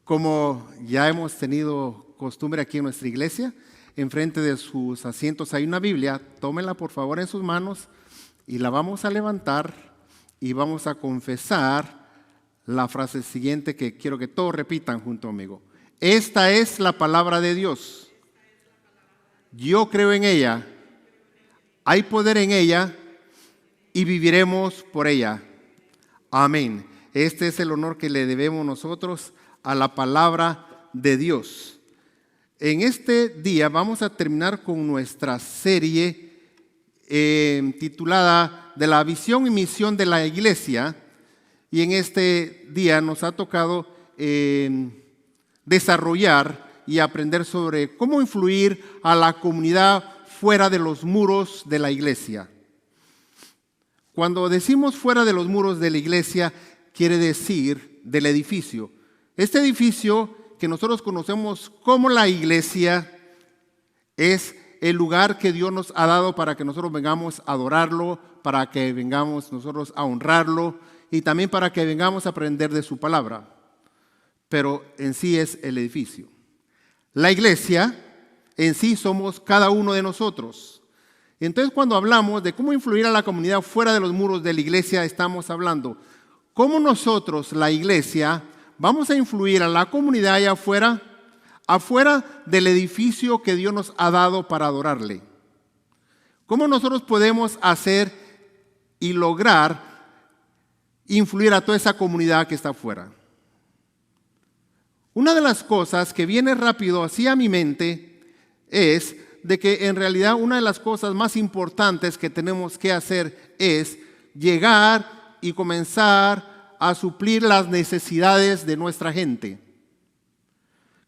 Como ya hemos tenido costumbre aquí en nuestra iglesia, enfrente de sus asientos hay una Biblia. Tómenla por favor en sus manos y la vamos a levantar y vamos a confesar la frase siguiente que quiero que todos repitan junto conmigo. Esta es la palabra de Dios. Yo creo en ella. Hay poder en ella y viviremos por ella. Amén. Este es el honor que le debemos nosotros a la palabra de Dios. En este día vamos a terminar con nuestra serie titulada de la visión y misión de la iglesia. Y en este día nos ha tocado desarrollar y aprender sobre cómo influir a la comunidad fuera de los muros de la iglesia. Cuando decimos fuera de los muros de la iglesia, quiere decir del edificio. Este edificio que nosotros conocemos como la iglesia es el lugar que Dios nos ha dado para que nosotros vengamos a adorarlo, para que vengamos nosotros a honrarlo y también para que vengamos a aprender de su palabra. Pero en sí es el edificio. La iglesia en sí somos cada uno de nosotros. Entonces, cuando hablamos de cómo influir a la comunidad fuera de los muros de la iglesia, estamos hablando cómo nosotros, la iglesia, vamos a influir a la comunidad allá afuera del edificio que Dios nos ha dado para adorarle. ¿Cómo nosotros podemos hacer y lograr influir a toda esa comunidad que está afuera? Una de las cosas que viene rápido así a mi mente es de que en realidad una de las cosas más importantes que tenemos que hacer es llegar y comenzar a suplir las necesidades de nuestra gente.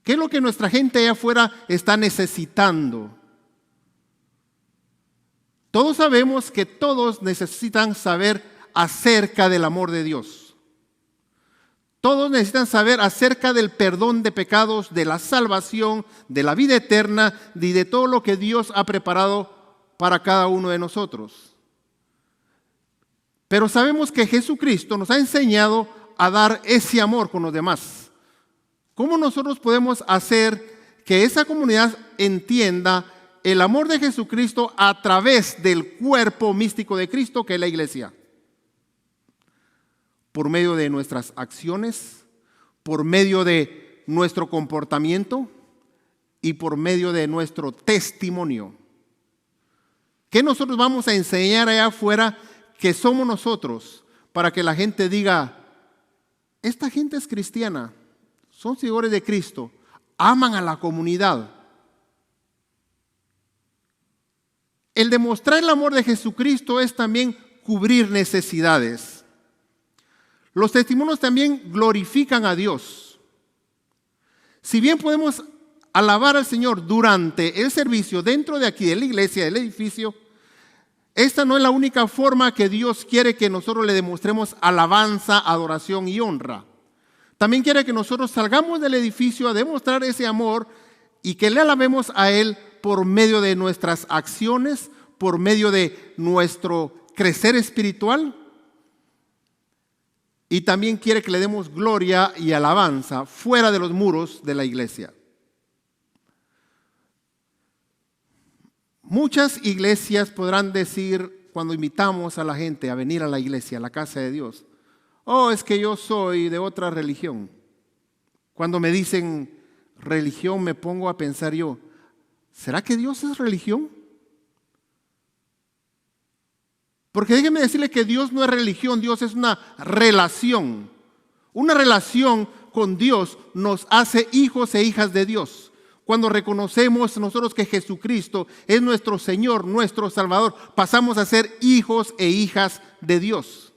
¿Qué es lo que nuestra gente allá afuera está necesitando? Todos sabemos que todos necesitan saber acerca del amor de Dios. Todos necesitan saber acerca del perdón de pecados, de la salvación, de la vida eterna y de todo lo que Dios ha preparado para cada uno de nosotros. Pero sabemos que Jesucristo nos ha enseñado a dar ese amor con los demás. ¿Cómo nosotros podemos hacer que esa comunidad entienda el amor de Jesucristo a través del cuerpo místico de Cristo que es la iglesia? Por medio de nuestras acciones, por medio de nuestro comportamiento y por medio de nuestro testimonio. ¿Qué nosotros vamos a enseñar allá afuera que somos nosotros para que la gente diga, esta gente es cristiana, son seguidores de Cristo, aman a la comunidad? El demostrar el amor de Jesucristo es también cubrir necesidades. Los testimonios también glorifican a Dios. Si bien podemos alabar al Señor durante el servicio dentro de aquí, de la iglesia, del edificio, esta no es la única forma que Dios quiere que nosotros le demostremos alabanza, adoración y honra. También quiere que nosotros salgamos del edificio a demostrar ese amor y que le alabemos a Él por medio de nuestras acciones, por medio de nuestro crecer espiritual. Y también quiere que le demos gloria y alabanza fuera de los muros de la iglesia. Muchas iglesias podrán decir cuando invitamos a la gente a venir a la iglesia, a la casa de Dios, oh, es que yo soy de otra religión. Cuando me dicen religión me pongo a pensar yo, ¿será que Dios es religión? Porque déjenme decirle que Dios no es religión, Dios es una relación. Una relación con Dios nos hace hijos e hijas de Dios. Cuando reconocemos nosotros que Jesucristo es nuestro Señor, nuestro Salvador, pasamos a ser hijos e hijas de Dios.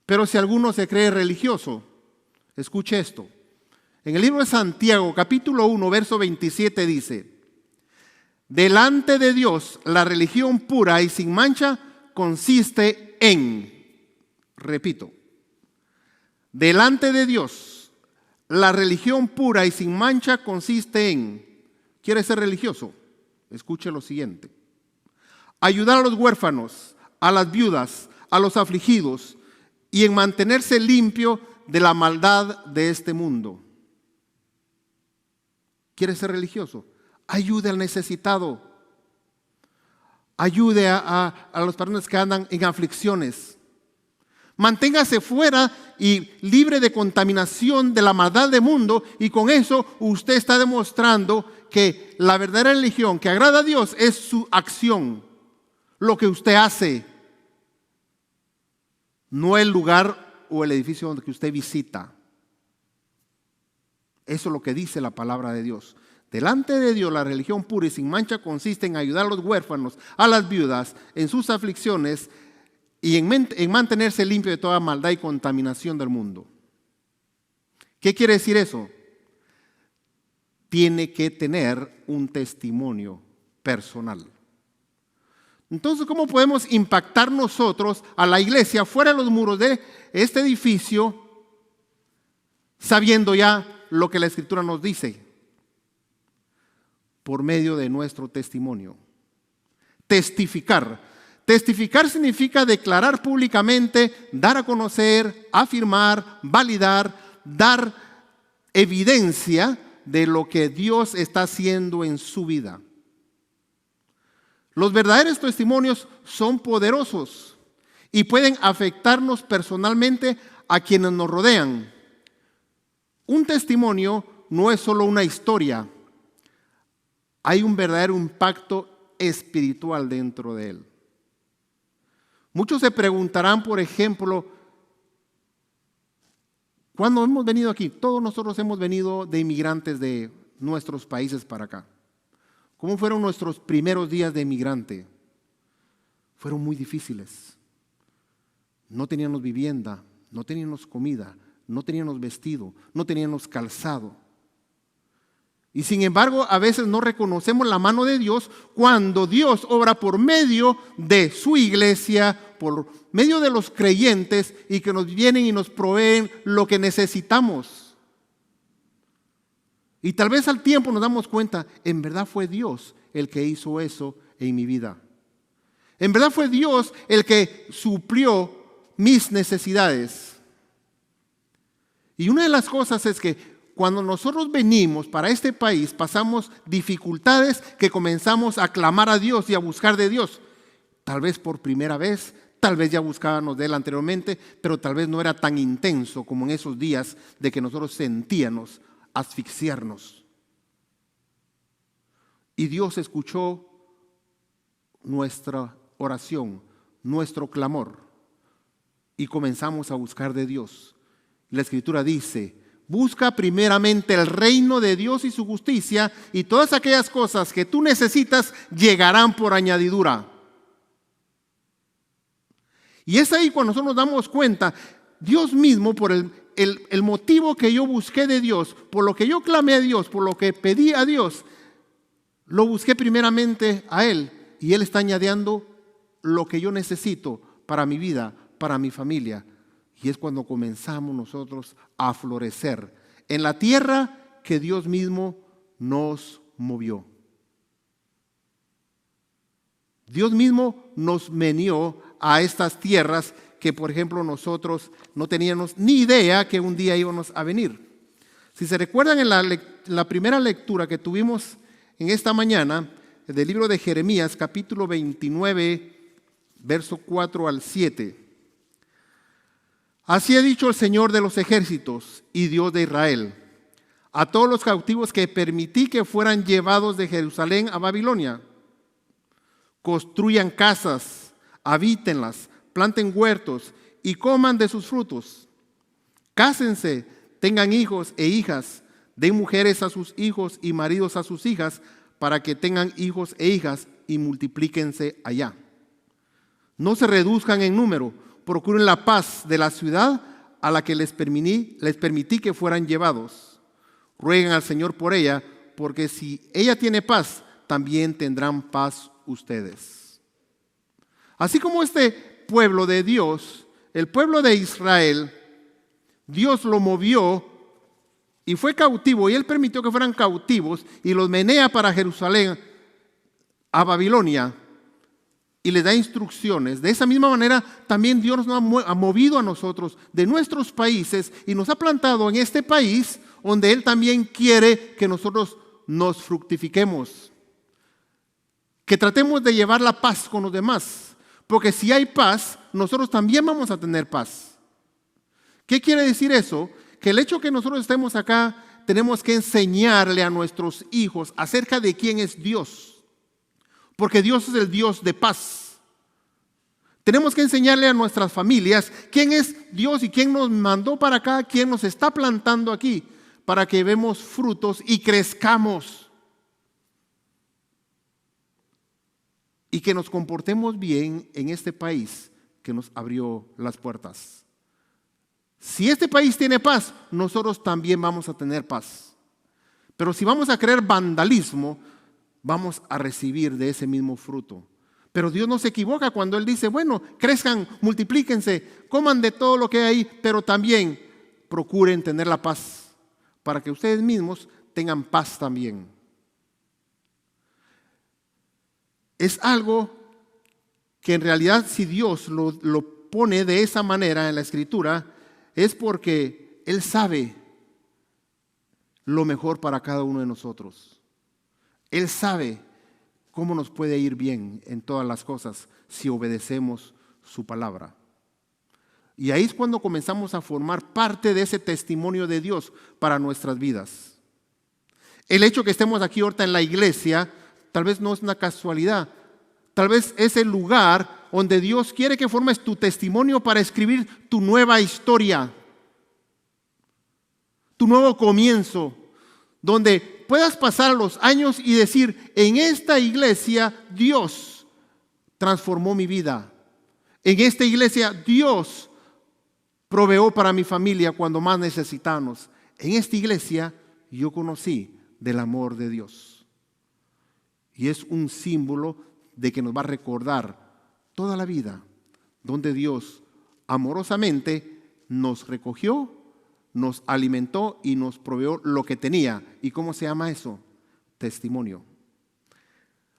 Pero si alguno se cree religioso, escuche esto. En el libro de Santiago, capítulo 1, verso 27 dice, delante de Dios, la religión pura y sin mancha consiste en, repito, delante de Dios, la religión pura y sin mancha consiste en, ¿quiere ser religioso? Escuche lo siguiente, ayudar a los huérfanos, a las viudas, a los afligidos y en mantenerse limpio de la maldad de este mundo. ¿Quiere ser religioso? Ayude al necesitado. Ayude a las personas que andan en aflicciones. Manténgase fuera y libre de contaminación de la maldad del mundo, y con eso usted está demostrando que la verdadera religión que agrada a Dios es su acción, lo que usted hace, no el lugar o el edificio donde usted visita. Eso es lo que dice la palabra de Dios. Delante de Dios, la religión pura y sin mancha consiste en ayudar a los huérfanos, a las viudas, en sus aflicciones y en mantenerse limpio de toda maldad y contaminación del mundo. ¿Qué quiere decir eso? Tiene que tener un testimonio personal. Entonces, ¿cómo podemos impactar nosotros a la iglesia fuera de los muros de este edificio, sabiendo ya lo que la Escritura nos dice? Por medio de nuestro testimonio. Testificar. Testificar significa declarar públicamente, dar a conocer, afirmar, validar, dar evidencia de lo que Dios está haciendo en su vida. Los verdaderos testimonios son poderosos y pueden afectarnos personalmente a quienes nos rodean. Un testimonio no es solo una historia, hay un verdadero impacto espiritual dentro de él. Muchos se preguntarán, por ejemplo, ¿cuándo hemos venido aquí? Todos nosotros hemos venido de inmigrantes de nuestros países para acá. ¿Cómo fueron nuestros primeros días de inmigrante? Fueron muy difíciles. No teníamos vivienda, no teníamos comida, no teníamos vestido, no teníamos calzado. Y sin embargo, a veces no reconocemos la mano de Dios cuando Dios obra por medio de su iglesia, por medio de los creyentes, y que nos vienen y nos proveen lo que necesitamos. Y tal vez al tiempo nos damos cuenta, en verdad fue Dios el que hizo eso en mi vida. En verdad fue Dios el que suplió mis necesidades. Y una de las cosas es que cuando nosotros venimos para este país, pasamos dificultades que comenzamos a clamar a Dios y a buscar de Dios. Tal vez por primera vez, tal vez ya buscábamos de Él anteriormente, pero tal vez no era tan intenso como en esos días de que nosotros sentíamos asfixiarnos. Y Dios escuchó nuestra oración, nuestro clamor, y comenzamos a buscar de Dios. La Escritura dice: busca primeramente el reino de Dios y su justicia, y todas aquellas cosas que tú necesitas llegarán por añadidura. Y es ahí cuando nosotros nos damos cuenta, Dios mismo, por el motivo que yo busqué de Dios, por lo que yo clamé a Dios, por lo que pedí a Dios, lo busqué primeramente a Él, y Él está añadiendo lo que yo necesito para mi vida, para mi familia. Y es cuando comenzamos nosotros a florecer en la tierra que Dios mismo nos movió. Dios mismo nos meneó a estas tierras que, por ejemplo, nosotros no teníamos ni idea que un día íbamos a venir. Si se recuerdan en la primera lectura que tuvimos en esta mañana, del libro de Jeremías, capítulo 29, verso 4 al 7. Así ha dicho el Señor de los ejércitos y Dios de Israel, a todos los cautivos que permití que fueran llevados de Jerusalén a Babilonia: construyan casas, habítenlas, planten huertos y coman de sus frutos. Cásense, tengan hijos e hijas, den mujeres a sus hijos y maridos a sus hijas, para que tengan hijos e hijas y multiplíquense allá. No se reduzcan en número. Procuren la paz de la ciudad a la que les permití que fueran llevados. Rueguen al Señor por ella, porque si ella tiene paz, también tendrán paz ustedes. Así como este pueblo de Dios, el pueblo de Israel, Dios lo movió y fue cautivo, y Él permitió que fueran cautivos y los menea para Jerusalén, a Babilonia. y les da instrucciones. De esa misma manera, también Dios nos ha movido a nosotros de nuestros países y nos ha plantado en este país donde Él también quiere que nosotros nos fructifiquemos. Que tratemos de llevar la paz con los demás. Porque si hay paz, nosotros también vamos a tener paz. ¿Qué quiere decir eso? Que el hecho que nosotros estemos acá, tenemos que enseñarle a nuestros hijos acerca de quién es Dios. Porque Dios es el Dios de paz. Tenemos que enseñarle a nuestras familias quién es Dios y quién nos mandó para acá, quién nos está plantando aquí, para que vemos frutos y crezcamos. Y que nos comportemos bien en este país que nos abrió las puertas. Si este país tiene paz, nosotros también vamos a tener paz. Pero si vamos a creer vandalismo, vamos a recibir de ese mismo fruto. Pero Dios no se equivoca cuando Él dice, bueno, crezcan, multiplíquense, coman de todo lo que hay, pero también procuren tener la paz, para que ustedes mismos tengan paz también. Es algo que en realidad si Dios lo pone de esa manera en la Escritura, es porque Él sabe lo mejor para cada uno de nosotros. Él sabe cómo nos puede ir bien en todas las cosas si obedecemos su palabra. Y ahí es cuando comenzamos a formar parte de ese testimonio de Dios para nuestras vidas. El hecho que estemos aquí ahorita en la iglesia tal vez no es una casualidad. Tal vez es el lugar donde Dios quiere que formes tu testimonio para escribir tu nueva historia, tu nuevo comienzo, donde puedas pasar los años y decir, en esta iglesia Dios transformó mi vida. En esta iglesia Dios proveó para mi familia cuando más necesitamos. En esta iglesia yo conocí del amor de Dios. Y es un símbolo de que nos va a recordar toda la vida donde Dios amorosamente nos recogió, nos alimentó y nos proveó lo que tenía. ¿Y cómo se llama eso? Testimonio.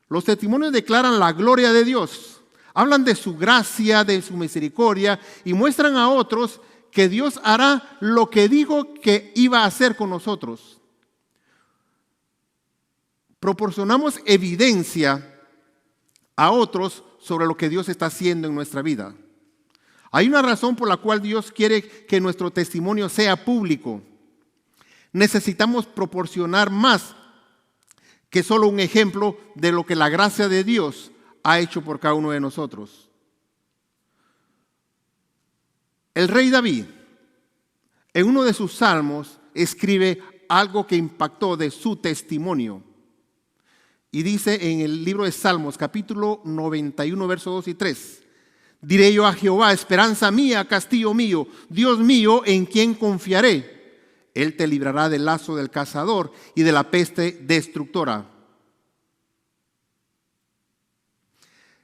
Los testimonios declaran la gloria de Dios, hablan de su gracia, de su misericordia y muestran a otros que Dios hará lo que dijo que iba a hacer con nosotros. Proporcionamos evidencia a otros sobre lo que Dios está haciendo en nuestra vida. Hay una razón por la cual Dios quiere que nuestro testimonio sea público. Necesitamos proporcionar más que solo un ejemplo de lo que la gracia de Dios ha hecho por cada uno de nosotros. El rey David, en uno de sus salmos, escribe algo que impactó de su testimonio. Y dice en el libro de Salmos, capítulo 91, versos 2 y 3, diré yo a Jehová, esperanza mía, castillo mío, Dios mío, en quien confiaré. Él te librará del lazo del cazador y de la peste destructora.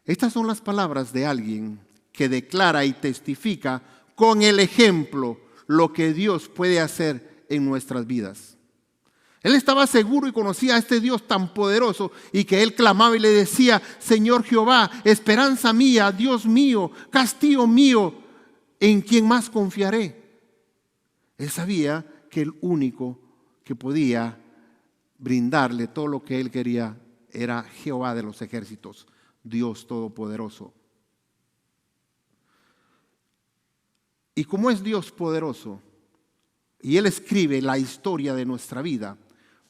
Estas son las palabras de alguien que declara y testifica con el ejemplo lo que Dios puede hacer en nuestras vidas. Él estaba seguro y conocía a este Dios tan poderoso y que él clamaba y le decía, Señor Jehová, esperanza mía, Dios mío, castillo mío, ¿en quién más confiaré? Él sabía que el único que podía brindarle todo lo que él quería era Jehová de los ejércitos, Dios todopoderoso. Y como es Dios poderoso, y Él escribe la historia de nuestra vida,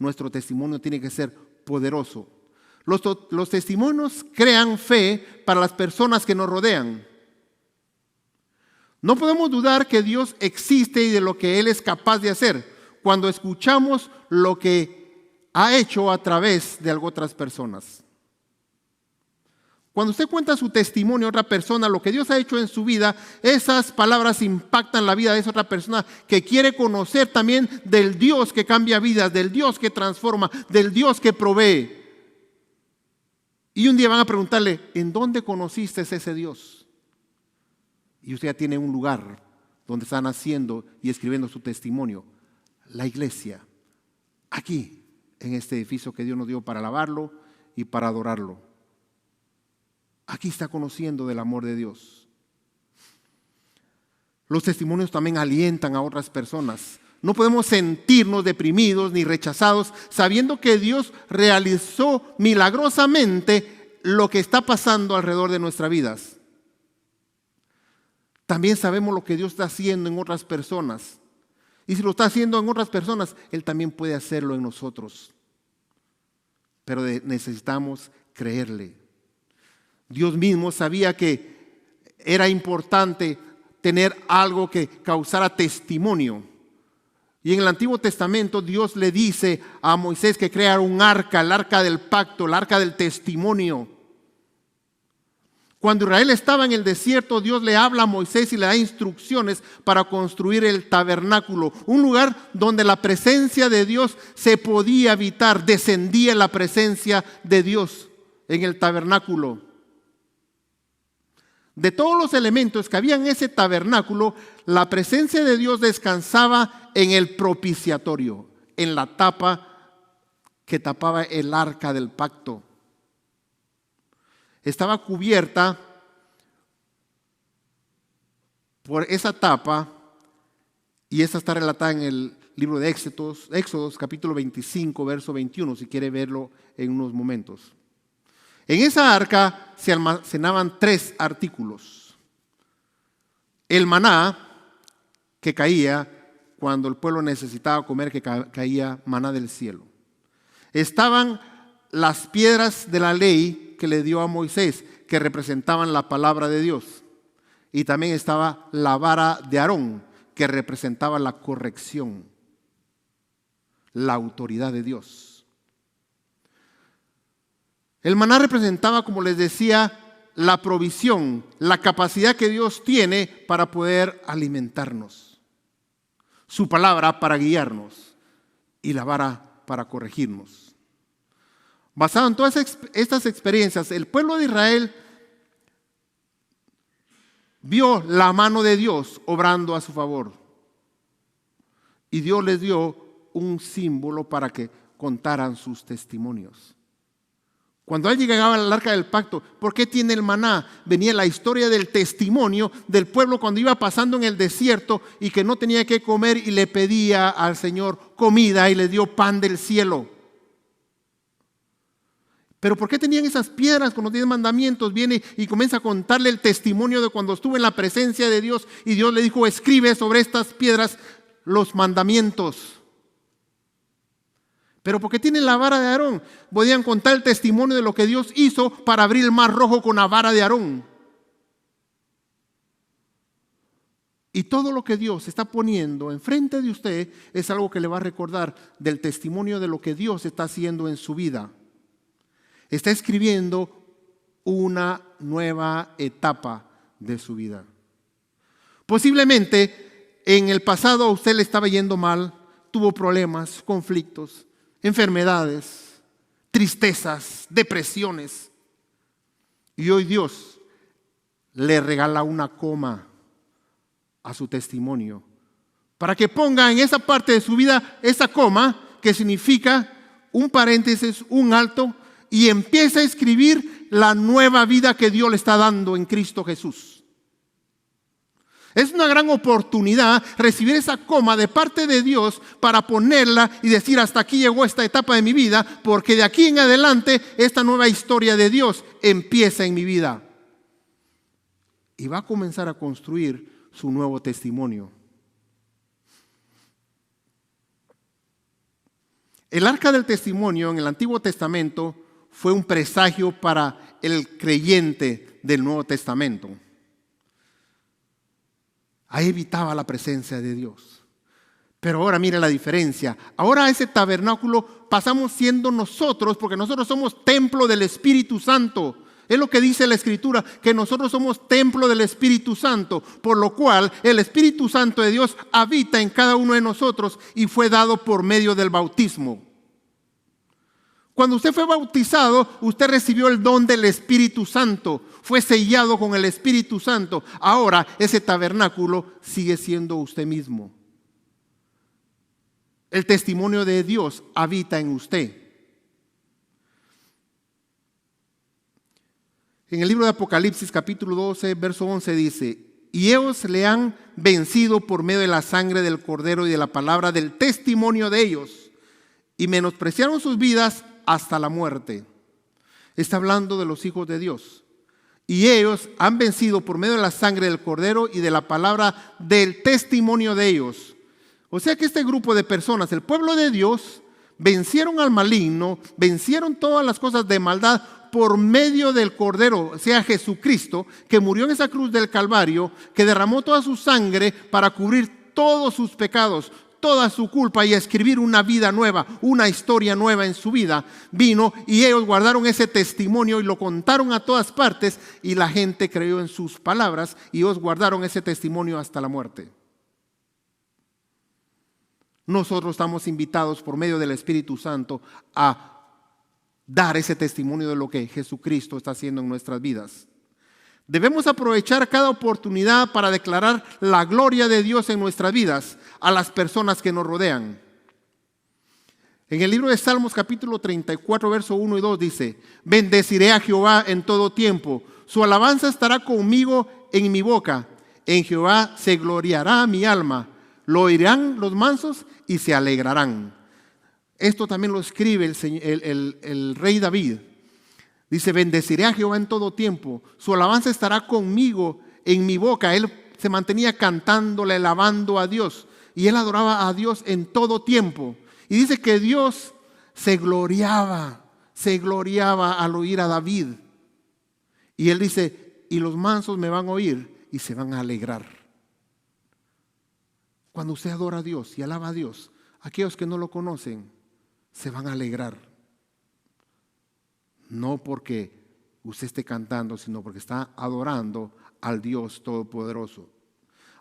nuestro testimonio tiene que ser poderoso. Los testimonios crean fe para las personas que nos rodean. No podemos dudar que Dios existe y de lo que Él es capaz de hacer cuando escuchamos lo que ha hecho a través de otras personas. Cuando usted cuenta su testimonio a otra persona, lo que Dios ha hecho en su vida, esas palabras impactan la vida de esa otra persona que quiere conocer también del Dios que cambia vidas, del Dios que transforma, del Dios que provee. Y un día van a preguntarle, ¿en dónde conociste ese Dios? Y usted ya tiene un lugar donde está naciendo y escribiendo su testimonio. La iglesia, aquí, en este edificio que Dios nos dio para alabarlo y para adorarlo. aquí está conociendo del amor de Dios. Los testimonios también alientan a otras personas. No podemos sentirnos deprimidos ni rechazados sabiendo que Dios realizó milagrosamente lo que está pasando alrededor de nuestras vidas. También sabemos lo que Dios está haciendo en otras personas. Y si lo está haciendo en otras personas, Él también puede hacerlo en nosotros. Pero necesitamos creerle. Dios mismo sabía que era importante tener algo que causara testimonio. Y en el Antiguo Testamento Dios le dice a Moisés que crea un arca, el arca del pacto, el arca del testimonio. Cuando Israel estaba en el desierto, Dios le habla a Moisés y le da instrucciones para construir el tabernáculo, un lugar donde la presencia de Dios se podía habitar, descendía la presencia de Dios en el tabernáculo. De todos los elementos que había en ese tabernáculo, la presencia de Dios descansaba en el propiciatorio, en la tapa que tapaba el arca del pacto. Estaba cubierta por esa tapa, y esa está relatada en el libro de Éxodos capítulo 25, verso 21, si quiere verlo en unos momentos. En esa arca se almacenaban 3 artículos. El maná, que caía cuando el pueblo necesitaba comer, que caía maná del cielo. Estaban las piedras de la ley que le dio a Moisés, que representaban la palabra de Dios. Y también estaba la vara de Aarón, que representaba la corrección, la autoridad de Dios. El maná representaba, como les decía, la provisión, la capacidad que Dios tiene para poder alimentarnos. Su palabra para guiarnos y la vara para corregirnos. Basado en todas estas experiencias, el pueblo de Israel vio la mano de Dios obrando a su favor. Y Dios les dio un símbolo para que contaran sus testimonios. Cuando alguien llegaba al arca del pacto, ¿por qué tiene el maná? Venía la historia del testimonio del pueblo cuando iba pasando en el desierto y que no tenía que comer y le pedía al Señor comida y le dio pan del cielo. Pero ¿por qué tenían esas piedras con los 10 mandamientos? Viene y comienza a contarle el testimonio de cuando estuvo en la presencia de Dios y Dios le dijo, escribe sobre estas piedras los mandamientos. Pero porque tienen la vara de Aarón, podían contar el testimonio de lo que Dios hizo para abrir el mar rojo con la vara de Aarón. Y todo lo que Dios está poniendo enfrente de usted es algo que le va a recordar del testimonio de lo que Dios está haciendo en su vida. Está escribiendo una nueva etapa de su vida. Posiblemente en el pasado a usted le estaba yendo mal, tuvo problemas, conflictos, enfermedades, tristezas, depresiones. Y hoy Dios le regala una coma a su testimonio para que ponga en esa parte de su vida esa coma que significa un paréntesis, un alto, y empiece a escribir la nueva vida que Dios le está dando en Cristo Jesús. Es una gran oportunidad recibir esa coma de parte de Dios para ponerla y decir hasta aquí llegó esta etapa de mi vida, porque de aquí en adelante esta nueva historia de Dios empieza en mi vida. Y va a comenzar a construir su nuevo testimonio. El arca del testimonio en el Antiguo Testamento fue un presagio para el creyente del Nuevo Testamento. Ahí evitaba la presencia de Dios. Pero ahora mire la diferencia. Ahora a ese tabernáculo pasamos siendo nosotros, porque nosotros somos templo del Espíritu Santo. Es lo que dice la Escritura, que nosotros somos templo del Espíritu Santo, por lo cual el Espíritu Santo de Dios habita en cada uno de nosotros y fue dado por medio del bautismo. Cuando usted fue bautizado, usted recibió el don del Espíritu Santo, fue sellado con el Espíritu Santo. Ahora ese tabernáculo sigue siendo usted mismo. El testimonio de Dios habita en usted. En el libro de Apocalipsis capítulo 12, verso 11 dice: y ellos le han vencido por medio de la sangre del Cordero y de la palabra del testimonio de ellos, y menospreciaron sus vidas hasta la muerte. Está hablando de los hijos de Dios. Y ellos han vencido por medio de la sangre del Cordero y de la palabra del testimonio de ellos. O sea que este grupo de personas, el pueblo de Dios, vencieron al maligno, vencieron todas las cosas de maldad por medio del Cordero, o sea, Jesucristo, que murió en esa cruz del Calvario, que derramó toda su sangre para cubrir todos sus pecados, toda su culpa y escribir una vida nueva, una historia nueva en su vida. Vino y ellos guardaron ese testimonio y lo contaron a todas partes, y la gente creyó en sus palabras y ellos guardaron ese testimonio hasta la muerte. Nosotros estamos invitados por medio del Espíritu Santo a dar ese testimonio de lo que Jesucristo está haciendo en nuestras vidas. Debemos aprovechar cada oportunidad para declarar la gloria de Dios en nuestras vidas a las personas que nos rodean. En el libro de Salmos capítulo 34, verso 1 y 2 dice: bendeciré a Jehová en todo tiempo, su alabanza estará conmigo en mi boca. En Jehová se gloriará mi alma, lo oirán los mansos y se alegrarán. Esto también lo escribe el rey David. Dice: bendeciré a Jehová en todo tiempo, su alabanza estará conmigo en mi boca. Él se mantenía cantándole, alabando a Dios, y él adoraba a Dios en todo tiempo. Y dice que Dios se gloriaba al oír a David. Y él dice: y los mansos me van a oír y se van a alegrar. Cuando usted adora a Dios y alaba a Dios, aquellos que no lo conocen se van a alegrar. No porque usted esté cantando, sino porque está adorando al Dios Todopoderoso.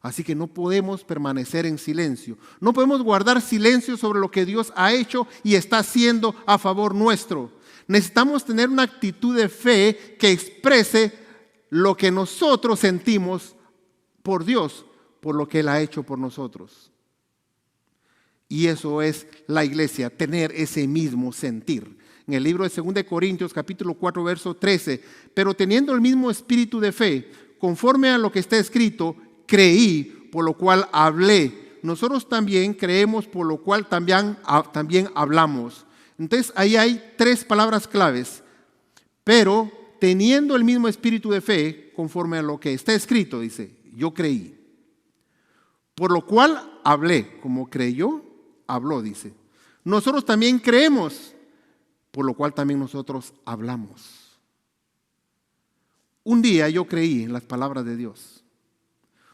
Así que no podemos permanecer en silencio. No podemos guardar silencio sobre lo que Dios ha hecho y está haciendo a favor nuestro. Necesitamos tener una actitud de fe que exprese lo que nosotros sentimos por Dios, por lo que Él ha hecho por nosotros. Y eso es la iglesia, tener ese mismo sentir. En el libro de 2 Corintios capítulo 4 verso 13: pero teniendo el mismo espíritu de fe, conforme a lo que está escrito, creí, por lo cual hablé. Nosotros también creemos, por lo cual también hablamos. Entonces ahí hay tres palabras claves. Pero teniendo el mismo espíritu de fe, conforme a lo que está escrito, dice: yo creí. Por lo cual hablé. Como creyó, habló, dice. Nosotros también creemos, por lo cual también nosotros hablamos. Un día yo creí en las palabras de Dios.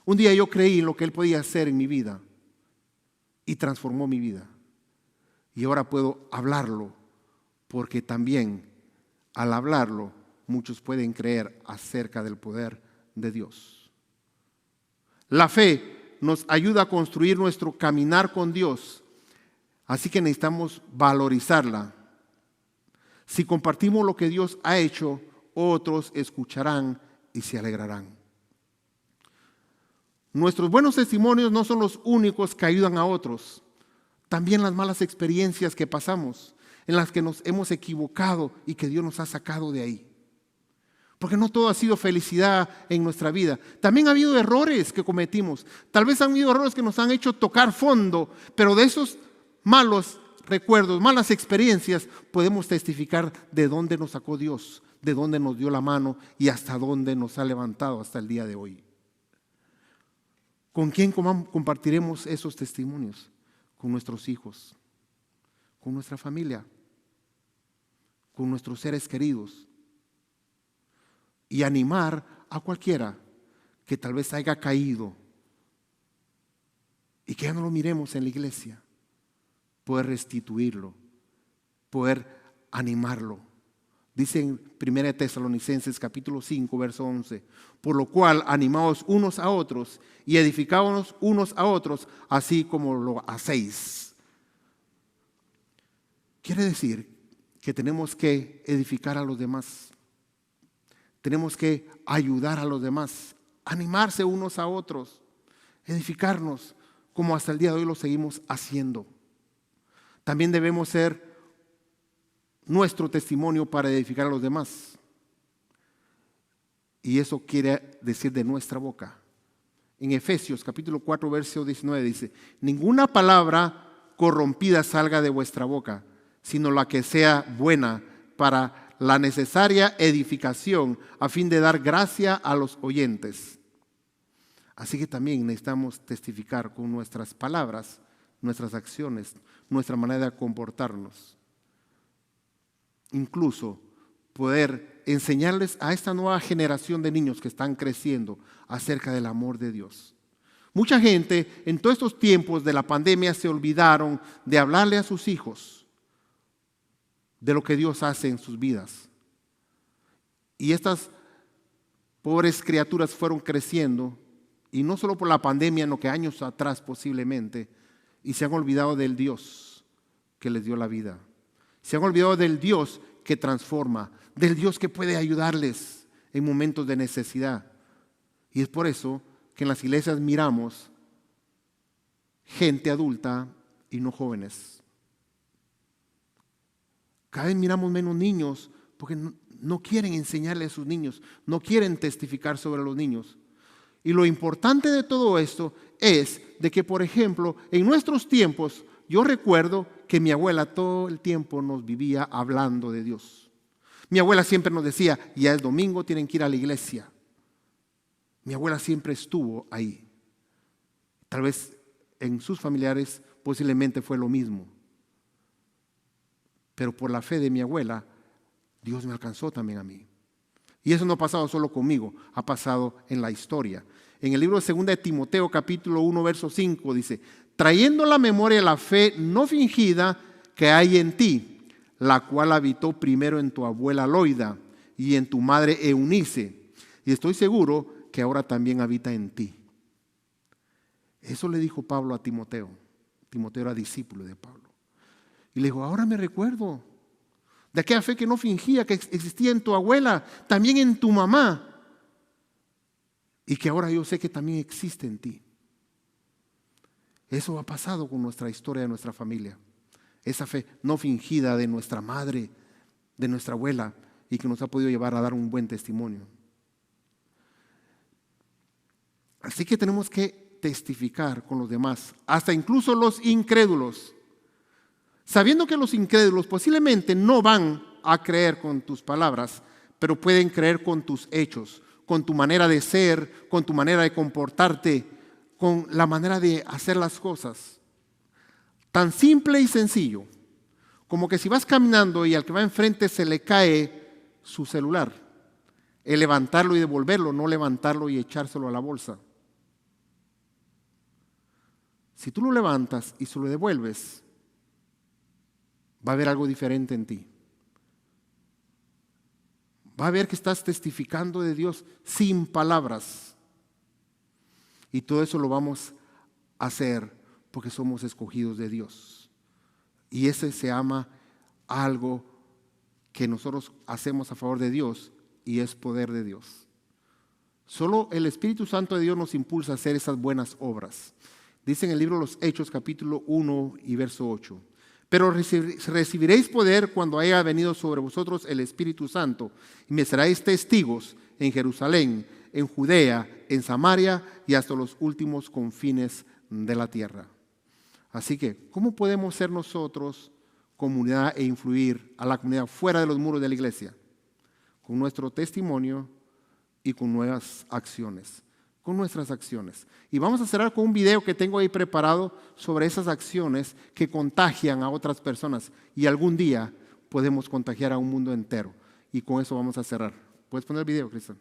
Un día yo creí en lo que Él podía hacer en mi vida y transformó mi vida. Y ahora puedo hablarlo, porque también al hablarlo muchos pueden creer acerca del poder de Dios. La fe nos ayuda a construir nuestro caminar con Dios, así que necesitamos valorizarla. Si compartimos lo que Dios ha hecho, otros escucharán y se alegrarán. Nuestros buenos testimonios no son los únicos que ayudan a otros. También las malas experiencias que pasamos, en las que nos hemos equivocado y que Dios nos ha sacado de ahí. Porque no todo ha sido felicidad en nuestra vida. También ha habido errores que cometimos. Tal vez han habido errores que nos han hecho tocar fondo, pero de esos malos recuerdos, malas experiencias, podemos testificar de dónde nos sacó Dios, de dónde nos dio la mano y hasta dónde nos ha levantado hasta el día de hoy. ¿Con quién compartiremos esos testimonios? Con nuestros hijos, con nuestra familia, con nuestros seres queridos. Y animar a cualquiera que tal vez haya caído y que ya no lo miremos en la iglesia. Poder restituirlo, poder animarlo. Dice en 1 Tesalonicenses capítulo 5 verso 11: por lo cual animaos unos a otros y edificámonos unos a otros, así como lo hacéis. Quiere decir que tenemos que edificar a los demás. Tenemos que ayudar a los demás, animarse unos a otros, edificarnos, como hasta el día de hoy lo seguimos haciendo. También debemos ser nuestro testimonio para edificar a los demás. Y eso quiere decir de nuestra boca. En Efesios capítulo 4, verso 19 dice, ninguna palabra corrompida salga de vuestra boca, sino la que sea buena para la necesaria edificación a fin de dar gracia a los oyentes. Así que también necesitamos testificar con nuestras palabras, nuestras acciones, nuestra manera de comportarnos. Incluso poder enseñarles a esta nueva generación de niños que están creciendo acerca del amor de Dios. Mucha gente en todos estos tiempos de la pandemia se olvidaron de hablarle a sus hijos de lo que Dios hace en sus vidas. Y estas pobres criaturas fueron creciendo, y no solo por la pandemia, sino que años atrás posiblemente, y se han olvidado del Dios que les dio la vida. Se han olvidado del Dios que transforma, del Dios que puede ayudarles en momentos de necesidad. Y es por eso que en las iglesias miramos gente adulta y no jóvenes. Cada vez miramos menos niños porque no quieren enseñarle a sus niños, no quieren testificar sobre los niños. Y lo importante de todo esto es de que, por ejemplo, en nuestros tiempos, yo recuerdo que mi abuela todo el tiempo nos vivía hablando de Dios. Mi abuela siempre nos decía, ya es domingo, tienen que ir a la iglesia. Mi abuela siempre estuvo ahí. Tal vez en sus familiares posiblemente fue lo mismo. Pero por la fe de mi abuela, Dios me alcanzó también a mí. Y eso no ha pasado solo conmigo, ha pasado en la historia. En el libro de 2 de Timoteo, capítulo 1, verso 5, dice, trayendo la memoria la fe no fingida que hay en ti, la cual habitó primero en tu abuela Loida y en tu madre Eunice. Y estoy seguro que ahora también habita en ti. Eso le dijo Pablo a Timoteo. Timoteo era discípulo de Pablo. Y le dijo, ahora me recuerdo de aquella fe que no fingía que existía en tu abuela, también en tu mamá. Y que ahora yo sé que también existe en ti. Eso ha pasado con nuestra historia de nuestra familia. Esa fe no fingida de nuestra madre, de nuestra abuela, y que nos ha podido llevar a dar un buen testimonio. Así que tenemos que testificar con los demás, hasta incluso los incrédulos, sabiendo que los incrédulos posiblemente no van a creer con tus palabras, pero pueden creer con tus hechos, con tu manera de ser, con tu manera de comportarte, con la manera de hacer las cosas. Tan simple y sencillo, como que si vas caminando y al que va enfrente se le cae su celular, el levantarlo y devolverlo, no levantarlo y echárselo a la bolsa. Si tú lo levantas y se lo devuelves, va a haber algo diferente en ti. Va a ver que estás testificando de Dios sin palabras. Y todo eso lo vamos a hacer porque somos escogidos de Dios. Y ese se llama algo que nosotros hacemos a favor de Dios y es poder de Dios. Solo el Espíritu Santo de Dios nos impulsa a hacer esas buenas obras. Dice en el libro de los Hechos, capítulo 1 y verso 8. Pero recibiréis poder cuando haya venido sobre vosotros el Espíritu Santo y me seréis testigos en Jerusalén, en Judea, en Samaria y hasta los últimos confines de la tierra. Así que, ¿cómo podemos ser nosotros comunidad e influir a la comunidad fuera de los muros de la iglesia? Con nuestro testimonio y con nuevas acciones. Con nuestras acciones. Y vamos a cerrar con un video que tengo ahí preparado sobre esas acciones que contagian a otras personas y algún día podemos contagiar a un mundo entero. Y con eso vamos a cerrar. ¿Puedes poner el video, Cristian?